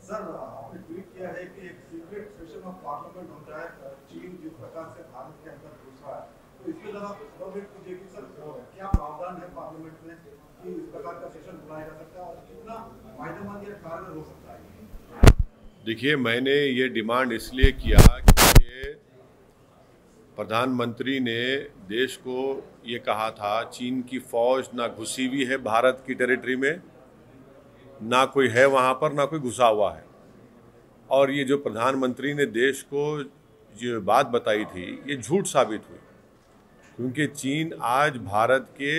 Sir, आपने tweet किया है कि एक सीक्रेट सेशन ऑफ पार्लियामेंट होता है, चीन जिस प्रकार से भारत के अंदर घुस रहा है, तो इसके जरा गवर्नमेंट कीजिए कि सर क्या प्रावधान है पार्लियामेंट में कि इस प्रकार का सेशन बुलाया जा सकता है और कितना फायदेमंद या कारगर हो सकता है। देखिए, मैंने ये डिमांड इसलिए किया कि प्रधानमंत्री ने देश को ये कहा था चीन की फौज ना घुसी हुई है भारत की टेरिटरी में, ना कोई है वहाँ पर, ना कोई घुसा हुआ है। और ये जो प्रधानमंत्री ने देश को जो बात बताई थी ये झूठ साबित हुई, क्योंकि चीन आज भारत के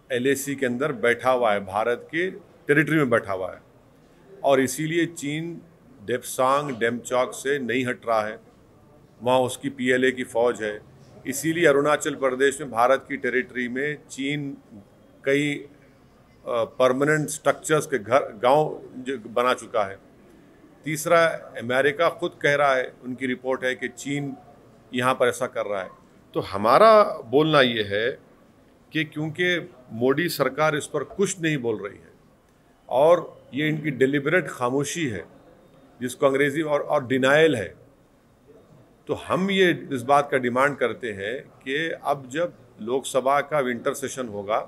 LAC के अंदर बैठा हुआ है, भारत के टेरिटरी में बैठा हुआ है। और इसीलिए चीन डेप्सांग डेमचौक से नहीं हट रहा है, वहाँ उसकी PLA की फ़ौज है। इसीलिए अरुणाचल प्रदेश में भारत की टेरिटरी में चीन कई परमानेंट स्ट्रक्चर्स के गांव बना चुका है। तीसरा, अमेरिका खुद कह रहा है, उनकी रिपोर्ट है कि चीन यहाँ पर ऐसा कर रहा है। तो हमारा बोलना ये है कि क्योंकि मोदी सरकार इस पर कुछ नहीं बोल रही है और ये इनकी डेलिबरेट खामोशी है, जिसको अंग्रेजी और डिनायल है, तो हम ये इस बात का डिमांड करते हैं कि अब जब लोकसभा का विंटर सेशन होगा,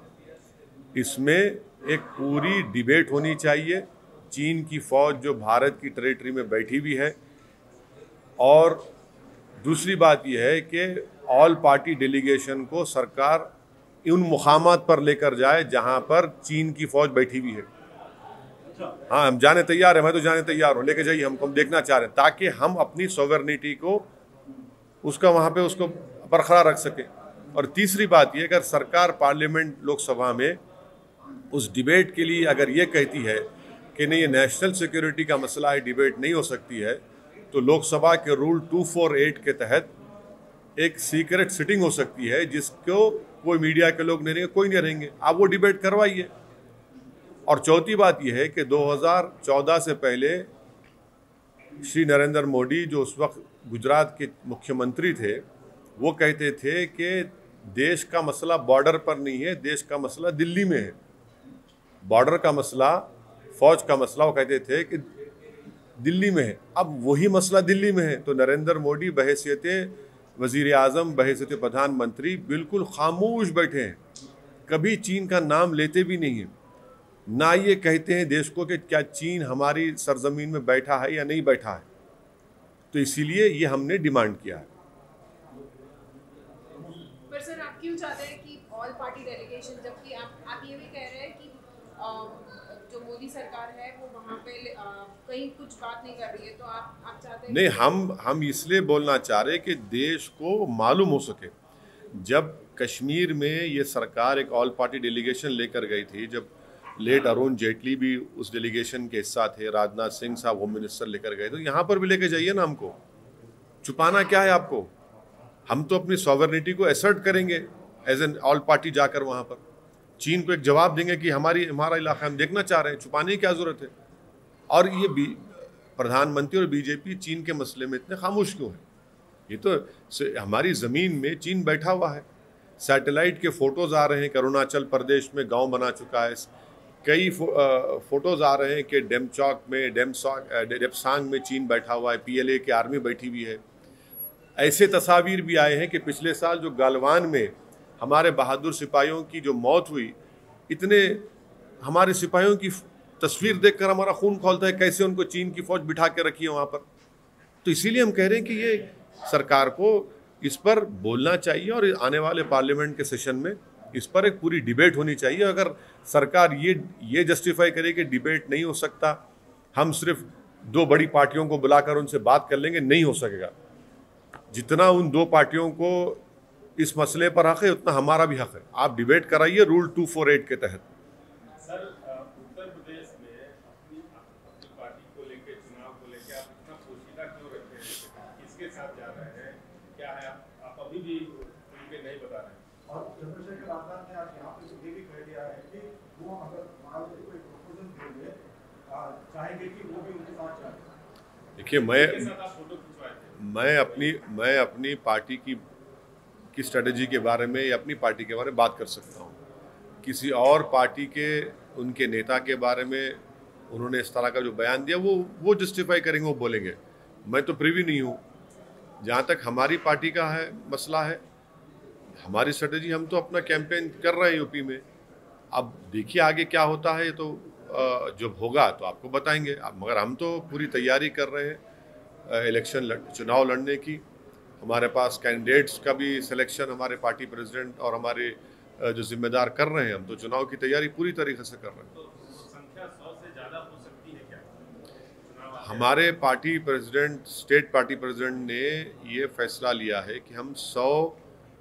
इसमें एक पूरी डिबेट होनी चाहिए। चीन की फ़ौज जो भारत की टेरिटरी में बैठी हुई है, और दूसरी बात यह है कि ऑल पार्टी डेलीगेशन को सरकार उन मुकामात पर लेकर जाए जहां पर चीन की फ़ौज बैठी हुई है। हाँ, हम जाने तैयार हैं, मैं तो जाने तैयार हूँ, लेके जाइए, हम देखना चाह रहे हैं, ताकि हम अपनी सॉवरेनिटी को उसका वहाँ पे उसको बरकरार रख सकें। और तीसरी बात यह, अगर सरकार पार्लियामेंट लोकसभा में उस डिबेट के लिए अगर ये कहती है कि नहीं, ये नेशनल सिक्योरिटी का मसला है, डिबेट नहीं हो सकती है, तो लोकसभा के रूल 248 के तहत एक सीक्रेट सिटिंग हो सकती है, जिसको कोई मीडिया के लोग नहीं रहेंगे, कोई नहीं रहेंगे, आप वो डिबेट करवाइए। और चौथी बात यह है कि 2014 से पहले श्री नरेंद्र मोदी, जो उस वक्त गुजरात के मुख्यमंत्री थे, वो कहते थे कि देश का मसला बॉर्डर पर नहीं है, देश का मसला दिल्ली में है। बॉर्डर का मसला, फौज का मसला, वो कहते थे कि दिल्ली में है। अब वही मसला दिल्ली में है, तो नरेंद्र मोदी बहैसियत वज़ीर आज़म, बहैसियत प्रधानमंत्री बिल्कुल खामोश बैठे हैं, कभी चीन का नाम लेते भी नहीं हैं, ना ये कहते हैं देश को कि क्या चीन हमारी सरजमीन में बैठा है या नहीं बैठा है। तो इसीलिए ये हमने डिमांड किया है। पर सर, आप क्यों चाहते हैं कि ऑल पार्टी डेलीगेशन, जबकि आप ये भी कह रहे हैं कि जो मोदी सरकार है वो वहाँ पे कहीं कुछ बात नहीं कर रही है, तो आप चाहते हैं? नहीं, हम इसलिए बोलना चाह रहे हैं कि देश को मालूम हो सके। जब कश्मीर में ये सरकार एक ऑल पार्टी डेलीगेशन लेकर गई थी, जब लेट अरुण जेटली भी उस डेलीगेशन के हिस्सा थे, राजनाथ सिंह साहब होम मिनिस्टर लेकर गए, तो यहाँ पर भी लेके जाइए ना, हमको छुपाना क्या है आपको? हम तो अपनी सॉवरेनिटी को असर्ट करेंगे एज एन ऑल पार्टी जाकर वहाँ पर चीन को एक जवाब देंगे कि हमारा इलाका हम देखना चाह रहे हैं, छुपाने की क्या ज़रूरत है? और ये प्रधानमंत्री और बीजेपी चीन के मसले में इतने खामोश क्यों है? ये तो हमारी ज़मीन में चीन बैठा हुआ है। सैटेलाइट के फ़ोटोज़ आ रहे हैं कि अरुणाचल प्रदेश में गांव बना चुका है, कई फ़ोटोज़ आ रहे हैं कि डेमचौक में, डेप्सांग में चीन बैठा हुआ है, PLA की आर्मी बैठी हुई है। ऐसे तस्वीर भी आए हैं कि पिछले साल जो गालवान में हमारे बहादुर सिपाहियों की जो मौत हुई, इतने हमारे सिपाहियों की तस्वीर देखकर हमारा खून खौलता है, कैसे उनको चीन की फ़ौज बिठा के रखी है वहाँ पर। तो इसीलिए हम कह रहे हैं कि ये सरकार को इस पर बोलना चाहिए और आने वाले पार्लियामेंट के सेशन में इस पर एक पूरी डिबेट होनी चाहिए। अगर सरकार ये जस्टिफाई करे कि डिबेट नहीं हो सकता, हम सिर्फ 2 बड़ी पार्टियों को बुलाकर उनसे बात कर लेंगे, नहीं हो सकेगा। जितना उन 2 पार्टियों को इस मसले पर हक है, उतना हमारा भी हक है। आप डिबेट कराइए रूल 248 के तहत। सर, उत्तर प्रदेश में अपनी पार्टी को लेकर, चुनाव को लेकर आप इतना पोशीदा क्यों रखते हैं? किसके साथ जा रहे हैं? क्या है, आप अभी भी उनके नहीं बता रहे हैं? और चंद्रशेखर आजाद ने आज यहाँ पे ये भी कह दिया है कि वो अगर मान लीजिए कोई प्रपोजल देंगे, चाहेंगे कि वो भी उनके साथ जाए। देखिए, मैं अपनी पार्टी की स्ट्रेटजी के बारे में या अपनी पार्टी के बारे में बात कर सकता हूँ। किसी और पार्टी के उनके नेता के बारे में उन्होंने इस तरह का जो बयान दिया वो जस्टिफाई करेंगे, वो बोलेंगे। मैं तो प्रिवी नहीं हूँ। जहाँ तक हमारी पार्टी का है मसला है, हमारी स्ट्रेटजी, हम तो अपना कैंपेन कर रहे हैं यूपी में। अब देखिए आगे क्या होता है, तो जब होगा तो आपको बताएंगे। मगर हम तो पूरी तैयारी कर रहे हैं चुनाव लड़ने की। हमारे पास कैंडिडेट्स का भी सिलेक्शन हमारे पार्टी प्रेसिडेंट और हमारे जो जिम्मेदार कर रहे हैं। हम तो चुनाव की तैयारी पूरी तरीके से कर रहे हैं। तो संख्या 100 से ज़्यादा हो सकती है क्या? हमारे party president, state party president ने ये फैसला लिया है कि हम 100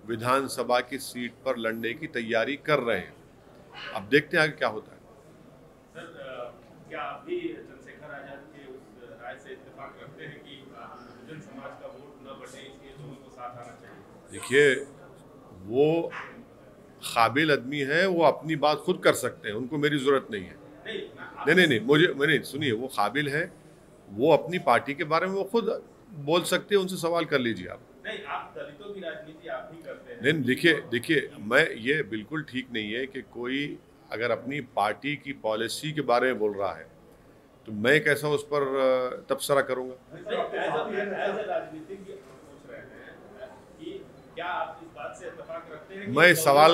विधानसभा की सीट पर लड़ने की तैयारी कर रहे हैं। अब देखते हैं आगे क्या होता है। सर, क्या आप भी चंद्रशेखर आजाद के उस राय से इत्तेफाक रखते हैं कि बहुजन समाज का वोट न बटे, इसलिए दोनों को साथ आना चाहिए? देखिए, वो काबिल आदमी है, वो अपनी बात खुद कर सकते हैं, उनको मेरी ज़रूरत नहीं है। नहीं, मैंने सुनिए, वो काबिल है, वो अपनी पार्टी के बारे में वो खुद बोल सकते हैं, उनसे सवाल कर लीजिए आप। नहीं, आप दलितों की राजनीति आप ही करते हैं। नहीं, देखिए मैं, ये बिल्कुल ठीक नहीं है कि कोई अगर अपनी पार्टी की पॉलिसी के बारे में बोल रहा है तो मैं कैसा उस पर तबसरा करूंगा। राजनीतिज्ञ पूछ रहे हैं कि क्या आप इस बात से इत्तेफाक रखते हैं कि मैं सवाल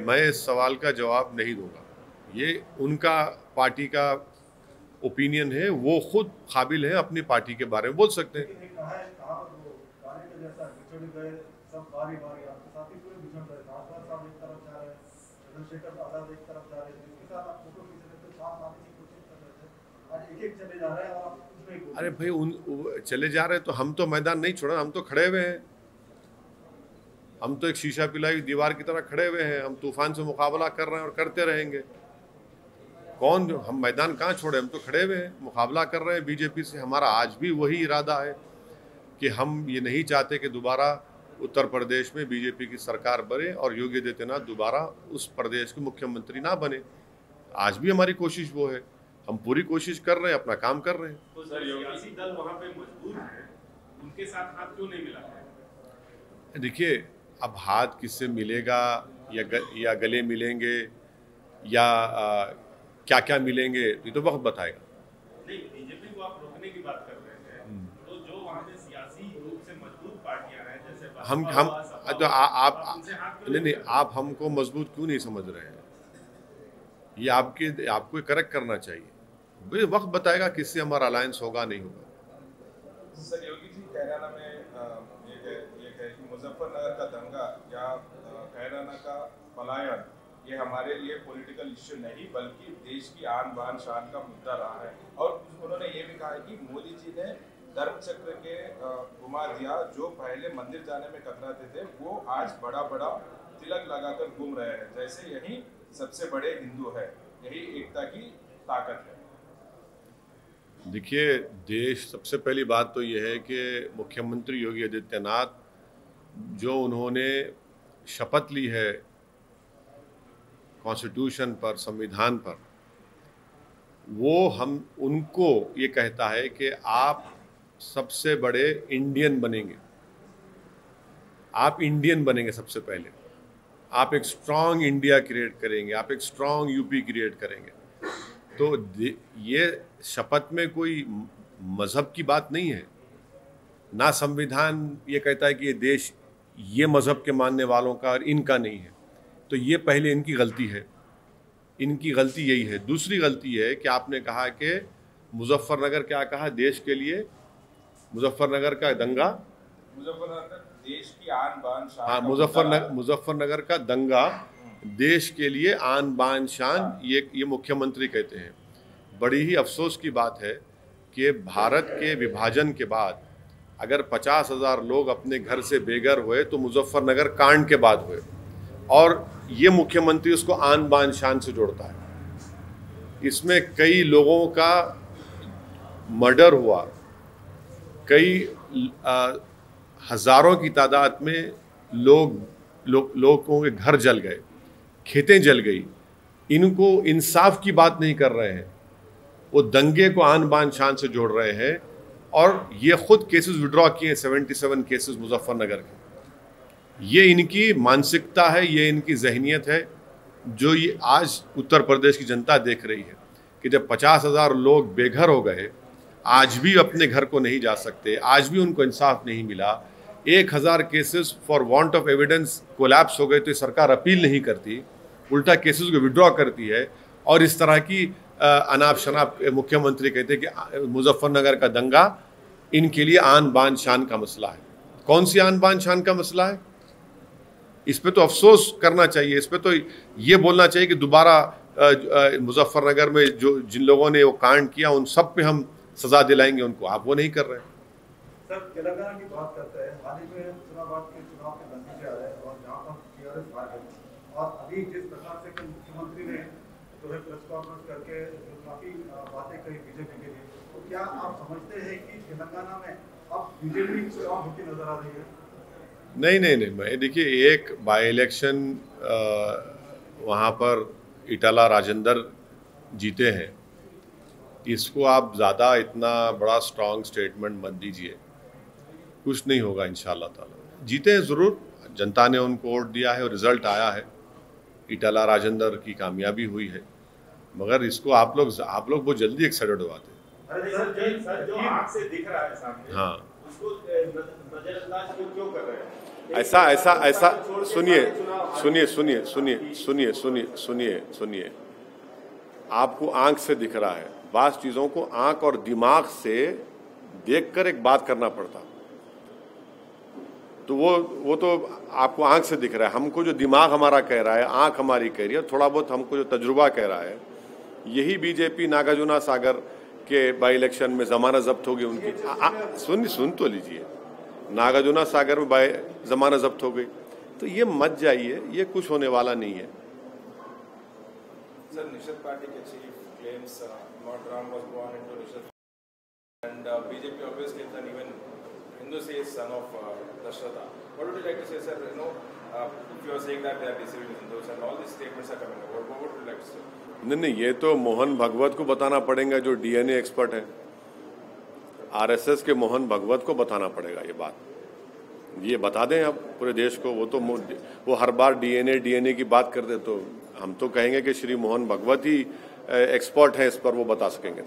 मैं इस सवाल का जवाब नहीं दूंगा। ये उनका पार्टी का ओपिनियन है, वो खुद काबिल है, अपनी पार्टी के बारे में बोल सकते हैं। अरे भाई, चले जा रहे हैं तो हम तो मैदान नहीं छोड़ा, हम तो खड़े हुए हैं। हम तो एक शीशा पिलाई दीवार की तरह खड़े हुए हैं। हम तूफान से मुकाबला कर रहे हैं और करते रहेंगे। हम मैदान कहाँ छोड़े, हम तो खड़े हुए हैं, मुकाबला कर रहे हैं बीजेपी से। हमारा आज भी वही इरादा है कि हम ये नहीं चाहते कि दोबारा उत्तर प्रदेश में बीजेपी की सरकार बने और योगी आदित्यनाथ दोबारा उस प्रदेश के मुख्यमंत्री ना बने। आज भी हमारी कोशिश वो है, हम पूरी कोशिश कर रहे हैं, अपना काम कर रहे हैं। तो सर, सियासी दल वहाँ पे मजबूर हैं, उनके साथ हाथ क्यों नहीं मिला है? देखिए, अब हाथ किससे मिलेगा या गले मिलेंगे या क्या क्या मिलेंगे, ये तो वक्त बताएगा। नहीं, बीजेपी को आप रोकने की बात कर रहे हैं, तो जो वहाँ पे सियासी रूप से मजबूत पार्टियां हैं, जैसे हम तो आप हमको मजबूत क्यों नहीं समझ रहे हैं? ये आपको करेक्ट करना चाहिए। वक्त बताएगा किससे हमारा अलायंस होगा नहीं होगा। सर, योगी जी कैराना में ये है कि मुजफ्फरनगर का दंगा या कैराना का पलायन ये हमारे लिए पॉलिटिकल इश्यू नहीं बल्कि देश की आन बान शान का मुद्दा रहा है। और उन्होंने ये भी कहा है कि मोदी जी ने धर्म चक्र के घुमा दिया। जो पहले मंदिर जाने में कतराते थे वो आज बड़ा बड़ा तिलक लगाकर घूम रहे हैं, जैसे यही सबसे बड़े हिंदू है। यही एकता की ताकत है। देखिए, देश, सबसे पहली बात तो ये है कि मुख्यमंत्री योगी आदित्यनाथ जो उन्होंने शपथ ली है कॉन्स्टिट्यूशन पर, संविधान पर, वो हम उनको ये कहता है कि आप सबसे बड़े इंडियन बनेंगे। आप इंडियन बनेंगे सबसे पहले। आप एक स्ट्रांग इंडिया क्रिएट करेंगे, आप एक स्ट्रांग यूपी क्रिएट करेंगे। तो ये शपथ में कोई मज़हब की बात नहीं है, ना संविधान ये कहता है कि ये देश ये मज़हब के मानने वालों का और इनका नहीं है। तो ये पहले इनकी गलती है, इनकी गलती यही है। दूसरी गलती है कि आपने कहा कि मुजफ्फरनगर, क्या कहा, देश के लिए मुजफ्फरनगर का दंगा, मुजफ्फरनगर देश की आन बान शान। हाँ, मुजफ्फरनगर का दंगा देश के लिए आन बान शान, ये मुख्यमंत्री कहते हैं। बड़ी ही अफसोस की बात है कि भारत के विभाजन के बाद अगर 50,000 लोग अपने घर से बेघर हुए तो मुजफ्फरनगर कांड के बाद हुए, और ये मुख्यमंत्री उसको आन बान शान से जोड़ता है। इसमें कई लोगों का मर्डर हुआ, कई हज़ारों की तादाद में लोगों के घर जल गए, खेतें जल गई। इनको इंसाफ की बात नहीं कर रहे हैं, वो दंगे को आन बान शान से जोड़ रहे हैं। और ये खुद केसेस विड्रॉ किए, 77 केसेस मुजफ्फरनगर के। ये इनकी मानसिकता है, ये इनकी जहनियत है। जो ये आज उत्तर प्रदेश की जनता देख रही है कि जब 50,000 लोग बेघर हो गए, आज भी अपने घर को नहीं जा सकते, आज भी उनको इंसाफ नहीं मिला, 1,000 cases for want of evidence collapse हो गए, तो सरकार अपील नहीं करती, उल्टा केसेस को विड्रॉ करती है। और इस तरह की अनाप शनाप मुख्यमंत्री कहते हैं कि मुजफ्फरनगर का दंगा इनके लिए आन बान शान का मसला है। कौन सी आन बान शान का मसला है? इस पे तो अफसोस करना चाहिए, इस पे तो ये बोलना चाहिए कि दोबारा मुजफ्फरनगर में जो जिन लोगों ने वो कांड किया उन सब पे हम सजा दिलाएंगे उनको। आप वो नहीं कर रहे हैं। सर, तेलंगाना की बात करते हैं। हाल ही में हुस्नाबाद के चुनाव के नतीजे आ रहे हैं और जहाँ पर टीआरएस हार गई, और अभी जिस प्रकार से कि मुख्यमंत्री ने जो है प्रेस कॉन्फ्रेंस करके जो काफी बातें कही बीजेपी के लिए, तो क्या आप समझते हैं कि तेलंगाना में अब बीजेपी चुनाव होती नजर आ रही है? नहीं, मैं देखिए, एक बाई इलेक्शन वहाँ पर इटाला राजेंद्र जीते हैं, इसको आप ज़्यादा इतना बड़ा स्ट्रॉन्ग स्टेटमेंट मत दीजिए, कुछ नहीं होगा इंशाल्लाह ताला। जीते हैं ज़रूर, जनता ने उनको वोट दिया है और रिजल्ट आया है, इटाला राजेंद्र की कामयाबी हुई है, मगर इसको आप लोग बहुत जल्दी एक्साइटेड हो आते हैं। अरे सर, जो आँख से दिख रहा है सामने, हाँ, उसको नजरअंदाज क्यों कर रहे हैं? ऐसा सुनिए, आपको आंख से दिख रहा है, बास चीज़ों को आंख और दिमाग से देखकर एक बात करना पड़ता, तो वो तो आपको आंख से दिख रहा है। हमको जो दिमाग हमारा कह रहा है, आंख हमारी कह रही है, थोड़ा बहुत हमको जो तजुर्बा कह रहा है, यही बीजेपी नागार्जुना सागर के बाई इलेक्शन में जमानत जब्त हो गई उनकी। सुन तो लीजिए, नागार्जुना सागर में जमानत जब्त हो गई, तो ये मत जाइए, ये कुछ होने वाला नहीं है। Sir, Nishad Party chief claims Lord Ram was born into Nishad, and BJP always claims that even Hindu says son of Dashratha. What would you like to say, sir? If you are saying that they are deceiving Hindus and all these statements are coming up, what would you like to say? नहीं, ये तो मोहन भगवत को बताना पड़ेगा, जो DNA expert है। RSS के मोहन भगवत को बताना पड़ेगा ये बात। ये बता दें अब पूरे देश को। वो हर बार डीएनए की बात करते, तो हम तो कहेंगे कि श्री मोहन भगवत ही एक्सपर्ट हैं इस पर, वो बता सकेंगे।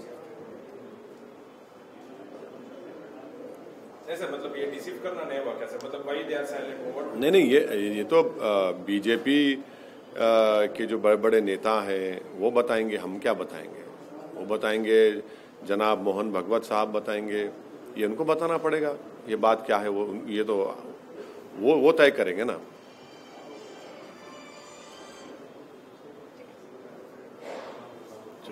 सर, मतलब ये डिसीव करना नहीं हुआ कैसे? मतलब why they are silent over? नहीं, ये तो बीजेपी के जो बड़े बड़े नेता हैं वो बताएंगे, हम क्या बताएंगे? वो बताएंगे, जनाब मोहन भगवत साहब बताएंगे, ये उनको बताना पड़ेगा ये बात क्या है। वो तय करेंगे ना।